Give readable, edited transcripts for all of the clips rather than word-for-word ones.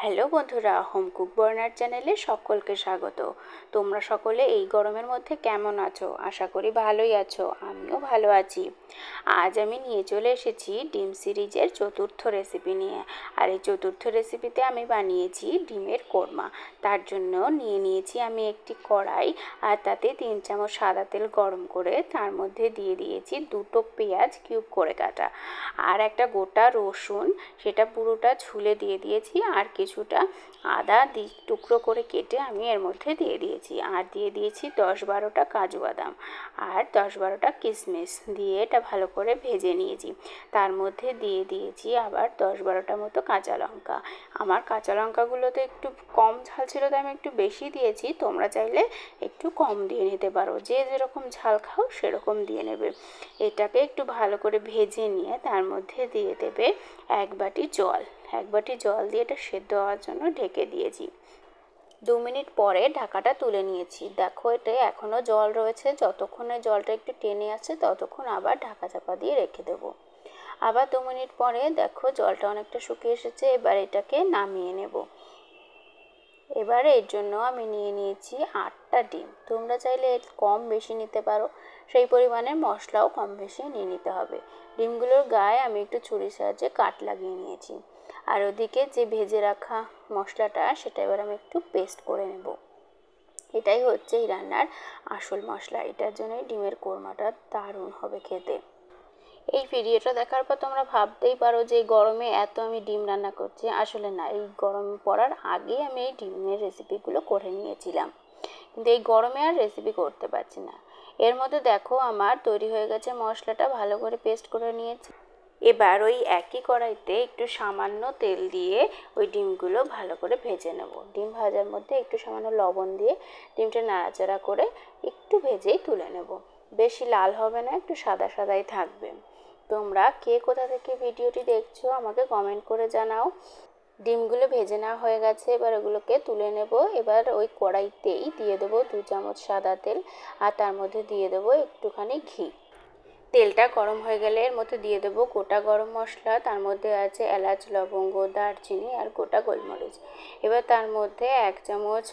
Hello বন্ধুরা, home cook burner চ্যানেলে সকলকে স্বাগত। তোমরা সকলে এই গরমের মধ্যে কেমন আছো? আশা করি ভালোই আছো। আমিও ভালো আছি। আজ আমি নিয়ে চলে এসেছি ডিম সিরিজের চতুর্থ রেসিপি নিয়ে। আর এই চতুর্থ রেসিপিতে আমি বানিয়েছি ডিমের কোরমা। তার জন্য নিয়ে নিয়েছি আমি একটি কড়াই, আর তাতে 3 চামচ সাদা তেল গরম করে তার মধ্যে দিয়ে দিয়েছি 2টো পেঁয়াজ কিউব করে কাটা, আর একটা গোটা রসুন, সেটা পুরোটা ছুলে দিয়ে দিয়েছি, আর কিছুটা আদা টুকরো করে কেটে আমি এর মধ্যে দিয়ে দিয়েছি, আর দিয়ে দিয়েছি 10-12টা কাজু বাদাম আর 10-12টা কিশমিশ দিয়ে এটা ভালো করে ভেজে নিয়েছি। তার মধ্যে দিয়ে দিয়েছি আবার 10-12টা মতো কাঁচা লঙ্কা। আমার কাঁচা লঙ্কাগুলোতে একটু কম ঝাল ছিল, তাই আমি একটু বেশি দিয়েছি। তোমরা চাইলে একটু কম দিয়ে নিতে পারো, যে যেরকম ঝাল খাও সেরকম দিয়ে নেবে। এটাকে একটু ভালো করে ভেজে নিয়ে তার মধ্যে দিয়ে দেবে 1 বাটি জল। 1 বাটি জল দিয়ে এটা সেদ্ধ হওয়ার জন্য ঢেকে দিয়েছি। 2 মিনিট পরে ঢাকাটা তুলে নিয়েছি। দেখো, এটা এখনও জল রয়েছে। যতক্ষণে জলটা একটু টেনে আসছে ততক্ষণ আবার ঢাকা চাপা দিয়ে রেখে দেবো। আবার 2 মিনিট পরে দেখো জলটা অনেকটা শুকিয়ে এসেছে। এবার এটাকে নামিয়ে নেব। এবার এর জন্য আমি নিয়ে নিয়েছি 8টা ডিম। তোমরা চাইলে এর কম বেশি নিতে পারো, সেই পরিমাণে মশলাও কম বেশি নিয়ে নিতে হবে। ডিমগুলোর গায়ে আমি একটু ছুরির সাহায্যে কাট লাগিয়ে নিয়েছি। আর ওদিকে যে ভেজে রাখা মশলাটা, সেটা এবার আমি একটু পেস্ট করে নেব। এটাই হচ্ছে এই রান্নার আসল মশলা। এটার জন্যই ডিমের কোরমাটা দারুণ হবে খেতে। এই ভিডিওটা দেখার পর তোমরা ভাবতেই পারো যে গরমে এত আমি ডিম রান্না করছি। আসলে না, এই গরম পড়ার আগেই আমি এই ডিমের রেসিপিগুলো করে নিয়েছিলাম, কিন্তু এই গরমে আর রেসিপি করতে পারছি না। এর মধ্যে দেখো আমার তৈরি হয়ে গেছে মশলাটা, ভালো করে পেস্ট করে নিয়েছি। এবার ওই একই কড়াইতে একটু সামান্য তেল দিয়ে ওই ডিমগুলো ভালো করে ভেজে নেব। ডিম ভাজার মধ্যে একটু সামান্য লবণ দিয়ে ডিমটা নাড়াচাড়া করে একটু ভেজেই তুলে নেব। বেশি লাল হবে না, একটু সাদা সাদাই থাকবে। তোমরা কে কোথা থেকে ভিডিওটি দেখছো আমাকে কমেন্ট করে জানাও। ডিমগুলো ভেজে নেওয়া হয়ে গেছে, এবার ওগুলোকে তুলে নেব। এবার ওই কড়াইতেই দিয়ে দেবো 2 চামচ সাদা তেল, আর তার মধ্যে দিয়ে দেবো একটুখানি ঘি। তেলটা গরম হয়ে গেলে এর মধ্যে দিয়ে দেবো গোটা গরম মশলা। তার মধ্যে আছে এলাচ, লবঙ্গ, দারচিনি আর গোটা গোলমরিচ। এবার তার মধ্যে 1 চামচ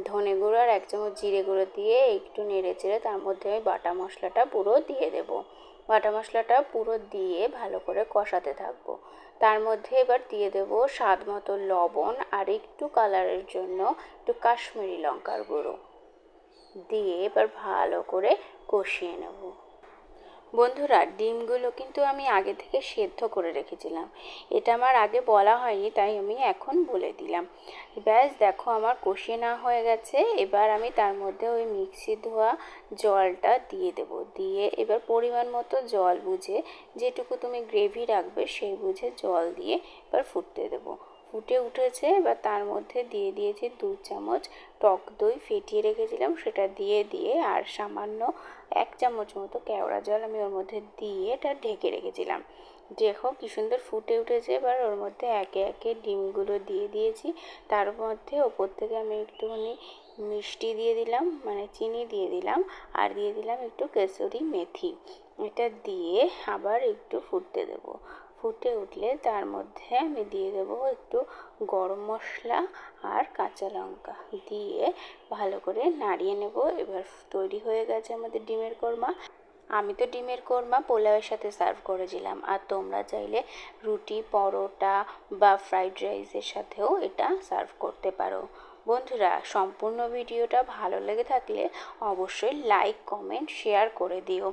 ধনে গুঁড়ো আর 1 চামচ জিরে গুঁড়ো দিয়ে একটু নেড়ে চেড়ে তার মধ্যে আমি বাটা মশলাটা পুরো দিয়ে দেবো। বাটা মশলাটা পুরো দিয়ে ভালো করে কষাতে থাকবো। তার মধ্যে এবার দিয়ে দেবো স্বাদ মতো লবণ, আর একটু কালারের জন্য একটু কাশ্মীরি লঙ্কার গুঁড়ো দিয়ে এবার ভালো করে কষিয়ে নেব। বন্ধুরা, ডিমগুলো কিন্তু আমি আগে থেকে সেদ্ধ করে রেখেছিলাম। এটা আমার আগে বলা হয়নি, তাই আমি এখন বলে দিলাম। ব্যাস দেখো, আমার কষিয়ে নেওয়া হয়ে গেছে। এবার আমি তার মধ্যে ওই মিক্সি ধোয়া জলটা দিয়ে দেব। দিয়ে এবার পরিমাণ মতো জল বুঝে, যেটুকু তুমি গ্রেভি রাখবে সেই বুঝে জল দিয়ে এবার ফুটতে দেবো। ফুটে উঠেছে, এবার তার মধ্যে দিয়ে দিয়েছি 2 চামচ টক দই ফেটিয়ে রেখেছিলাম, সেটা দিয়ে আর সামান্য 1 চামচ মতো কেওড়া জল আমি ওর মধ্যে দিয়ে এটা ঢেকে রেখেছিলাম। দেখো কি সুন্দর ফুটে উঠেছে। এবার ওর মধ্যে একে একে ডিমগুলো দিয়ে দিয়েছি। তার মধ্যে ওপর থেকে আমি একটুখানি মিষ্টি দিয়ে দিলাম, মানে চিনি দিয়ে দিলাম, আর দিয়ে দিলাম একটু কেসুরি মেথি। এটা দিয়ে আবার একটু ফুটতে দেবো। ফুটে উঠলে তার মধ্যে আমি দিয়ে দেবো একটু গরম মশলা আর কাঁচা লঙ্কা দিয়ে ভালো করে নাড়িয়ে নেব। এবার তৈরি হয়ে গেছে আমাদের ডিমের কোরমা। আমি তো ডিমের কোরমা পোলাওয়ের সাথে সার্ভ করেছিলাম, আর তোমরা চাইলে রুটি, পরোটা বা ফ্রাইড রাইসের সাথেও এটা সার্ভ করতে পারো। বন্ধুরা, সম্পূর্ণ ভিডিওটা ভালো লেগে থাকলে অবশ্যই লাইক, কমেন্ট, শেয়ার করে দিও।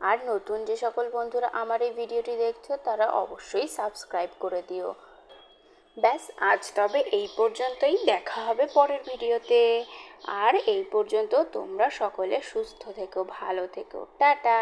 আর নতুন যে সকল বন্ধুরা আমার এই ভিডিওটি দেখছো তারা অবশ্যই সাবস্ক্রাইব করে দিও। ব্যাস, আজ তবে এই পর্যন্তই। দেখা হবে পরের ভিডিওতে। আর এই পর্যন্ত তোমরা সকলে সুস্থ থেকো, ভালো থেকো। টাটা।